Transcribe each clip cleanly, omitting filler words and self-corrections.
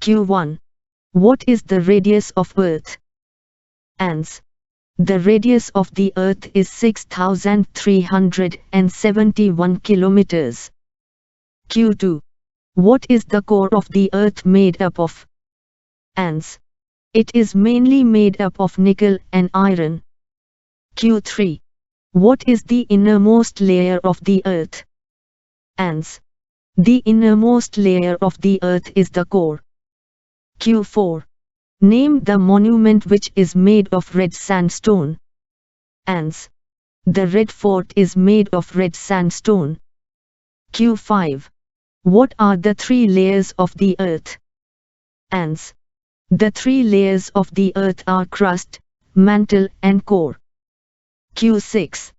Q1. What is the radius of Earth? Ans. The radius of the Earth is 6,371 kilometers. Q2. What is the core of the Earth made up of? Ans. It is mainly made up of nickel and iron. Q3. What is the innermost layer of the Earth? Ans. The innermost layer of the Earth is the core. Q4. Name the monument which is made of red sandstone. Ans. The Red Fort is made of red sandstone. Q5. What are the three layers of the Earth? Ans. The three layers of the Earth are crust, mantle and core. Q6.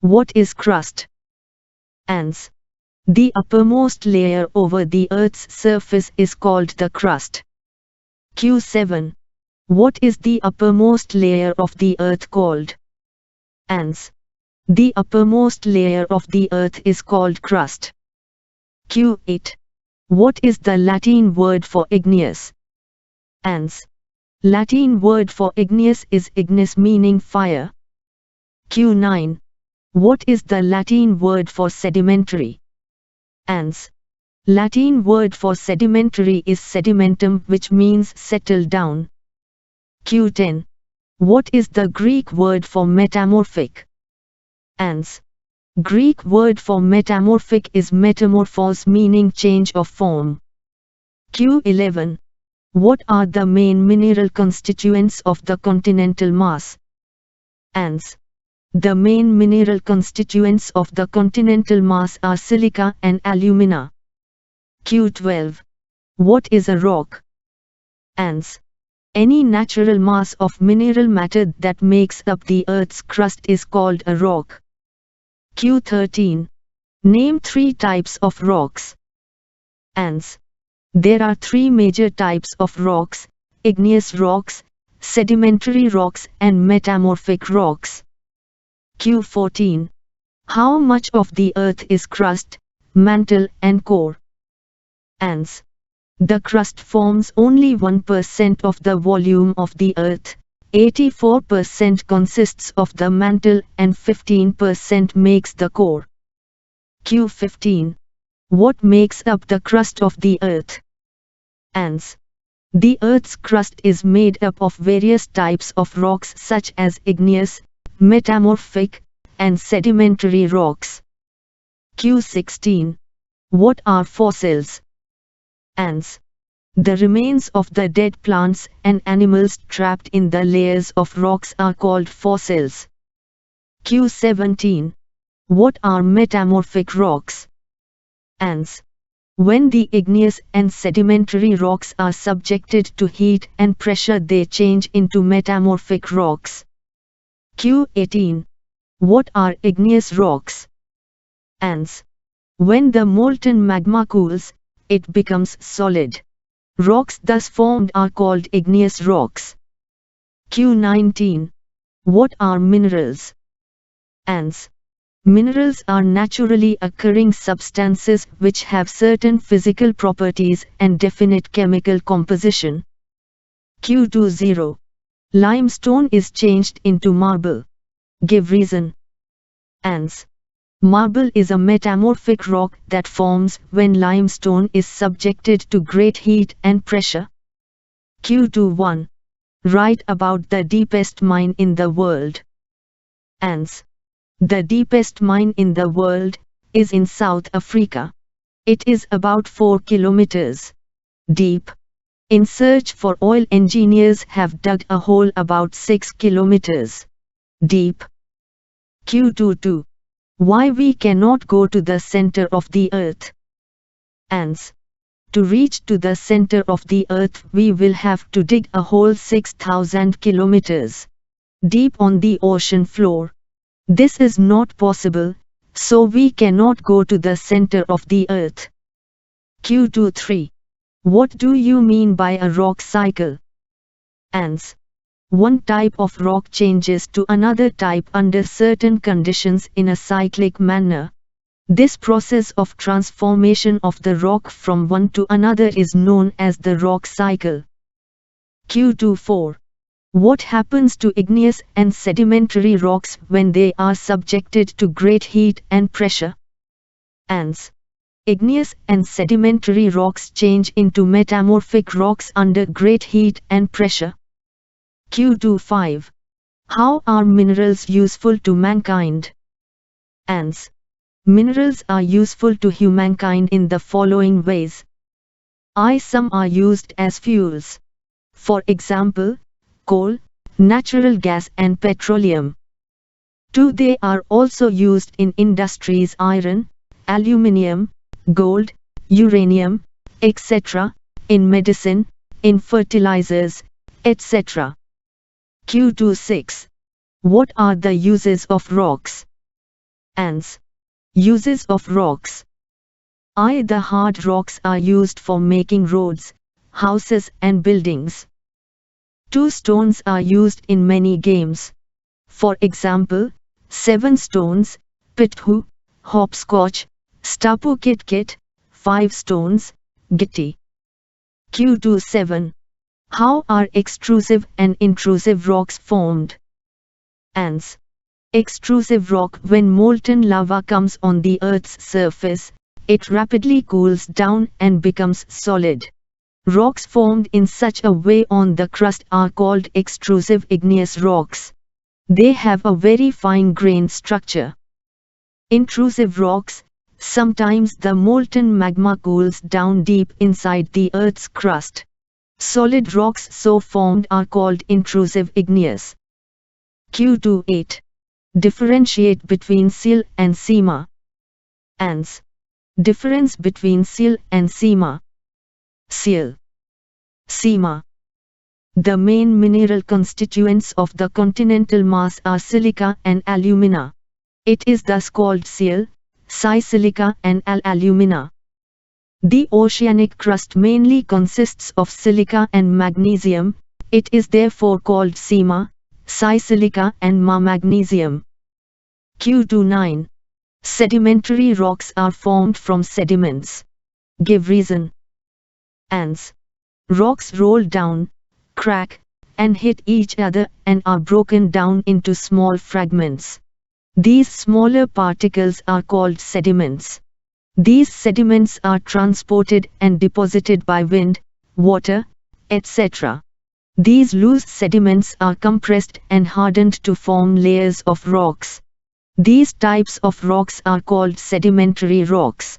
What is crust? Ans. The uppermost layer over the Earth's surface is called the crust. Q7. What is the uppermost layer of the Earth called? Ans. The uppermost layer of the Earth is called crust. Q8. What is the Latin word for igneous? Ans. Latin word for igneous is ignis, meaning fire. Q9. What is the Latin word for sedimentary? Ans. Latin word for sedimentary is sedimentum, which means settle down. Q10. What is the Greek word for metamorphic? Ans. Greek word for metamorphic is metamorphos, meaning change of form. Q11. What are the main mineral constituents of the continental mass? Ans. The main mineral constituents of the continental mass are silica and alumina. Q12. What is a rock? Ans. Any natural mass of mineral matter that makes up the Earth's crust is called a rock. Q13. Name three types of rocks. Ans. There are three major types of rocks: igneous rocks, sedimentary rocks and metamorphic rocks. Q14. How much of the Earth is crust, mantle and core? Ans. The crust forms only 1% of the volume of the Earth, 84% consists of the mantle and 15% makes the core. Q15. What makes up the crust of the Earth? Ans. The Earth's crust is made up of various types of rocks such as igneous, metamorphic, and sedimentary rocks. Q16. What are fossils? Ans. The remains of the dead plants and animals trapped in the layers of rocks are called fossils. Q17. What are metamorphic rocks? Ans. When the igneous and sedimentary rocks are subjected to heat and pressure, they change into metamorphic rocks. Q18. What are igneous rocks? Ans. When the molten magma cools, it becomes solid. Rocks thus formed are called igneous rocks. Q19. What are minerals? Ans. Minerals are naturally occurring substances which have certain physical properties and definite chemical composition. Q20. Limestone is changed into marble. Give reason. Ans. Marble is a metamorphic rock that forms when limestone is subjected to great heat and pressure. Q21. Write about the deepest mine in the world. Ans. The deepest mine in the world is in South Africa. It is about 4 kilometers deep. In search for oil, engineers have dug a hole about 6 kilometers deep. Q22. Why we cannot go to the center of the Earth? Ans. To reach to the center of the Earth, we will have to dig a hole 6,000 kilometers deep on the ocean floor. This is not possible, so we cannot go to the center of the Earth. Q23. What do you mean by a rock cycle? Ans. One type of rock changes to another type under certain conditions in a cyclic manner. This process of transformation of the rock from one to another is known as the rock cycle. Q24. What happens to igneous and sedimentary rocks when they are subjected to great heat and pressure? Ans. Igneous and sedimentary rocks change into metamorphic rocks under great heat and pressure. Q25. How are minerals useful to mankind? Ans. Minerals are useful to humankind in the following ways. Some are used as fuels. For example, coal, natural gas and petroleum. 2. They are also used in industries iron, aluminium, gold, uranium, etc., in medicine, in fertilizers, etc. Q26. What are the uses of rocks? Ans. Uses of rocks. The hard rocks are used for making roads, houses and buildings. 2. Stones are used in many games. For example, 7 stones, pithu, hopscotch, stapu kit kit, 5 stones, gitti. Q27. How are extrusive and intrusive rocks formed? Ans. Extrusive rock. When molten lava comes on the Earth's surface, it rapidly cools down and becomes solid. Rocks formed in such a way on the crust are called extrusive igneous rocks. They have a very fine-grained structure. Intrusive rocks. Sometimes the molten magma cools down deep inside the Earth's crust. Solid rocks so formed are called intrusive igneous. Q28. Differentiate between seal and sima. Ans. Difference between seal and sima. Seal. Sima. The main mineral constituents of the continental mass are silica and alumina. It is thus called seal, silica and alumina. The oceanic crust mainly consists of silica and magnesium. It is therefore called sima, silica and magnesium. Q29. Sedimentary rocks are formed from sediments. Give reason. Ans. Rocks roll down, crack, and hit each other and are broken down into small fragments. These smaller particles are called sediments. These sediments are transported and deposited by wind, water, etc. These loose sediments are compressed and hardened to form layers of rocks. These types of rocks are called sedimentary rocks.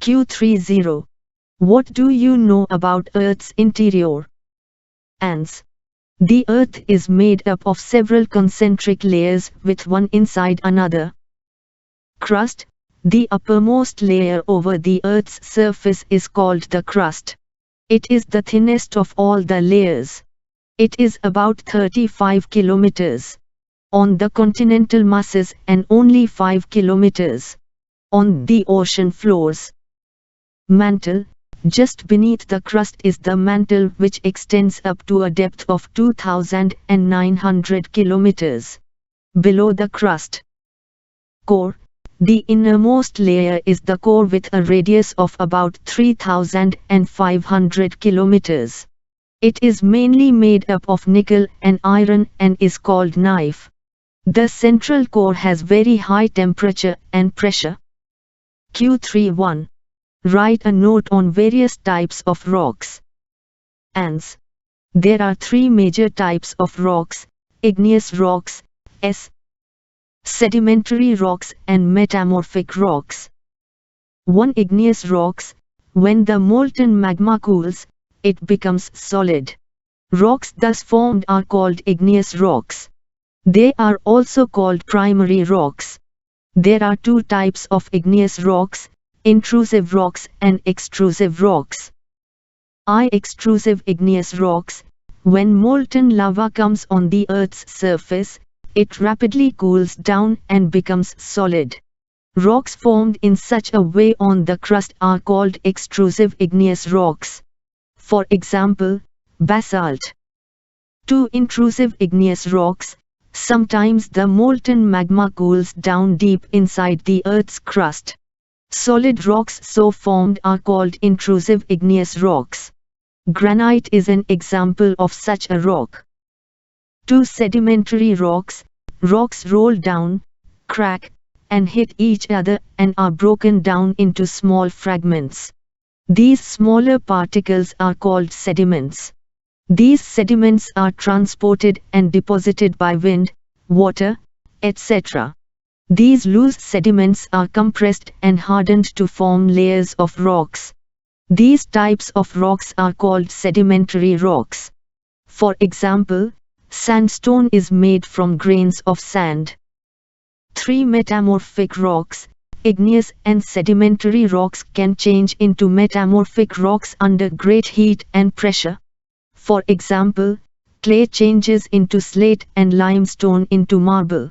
Q30. What do you know about Earth's interior? Ans. The Earth is made up of several concentric layers with one inside another. Crust. The uppermost layer over the Earth's surface is called the crust. It is the thinnest of all the layers. It is about 35 kilometers on the continental masses and only 5 kilometers on the ocean floors. Mantle. Just beneath the crust is the mantle, which extends up to a depth of 2,900 kilometers below the crust. Core. The innermost layer is the core with a radius of about 3,500 kilometers. It is mainly made up of nickel and iron and is called knife. The central core has very high temperature and pressure. Q31. Write a note on various types of rocks. Ans. There are 3 major types of rocks: igneous rocks, sedimentary rocks and metamorphic rocks. 1. Igneous rocks. When the molten magma cools, it becomes solid. Rocks thus formed are called igneous rocks. They are also called primary rocks. There are 2 types of igneous rocks: intrusive rocks and extrusive rocks. Extrusive igneous rocks. When molten lava comes on the Earth's surface, it rapidly cools down and becomes solid. Rocks formed in such a way on the crust are called extrusive igneous rocks. For example, basalt. 2. Intrusive igneous rocks. Sometimes the molten magma cools down deep inside the Earth's crust. Solid rocks so formed are called intrusive igneous rocks. Granite is an example of such a rock. 2. Sedimentary rocks. Rocks roll down, crack, and hit each other and are broken down into small fragments. These smaller particles are called sediments. These sediments are transported and deposited by wind, water, etc. These loose sediments are compressed and hardened to form layers of rocks. These types of rocks are called sedimentary rocks. For example, sandstone is made from grains of sand. 3. Metamorphic rocks. Igneous and sedimentary rocks can change into metamorphic rocks under great heat and pressure. For example, clay changes into slate and limestone into marble.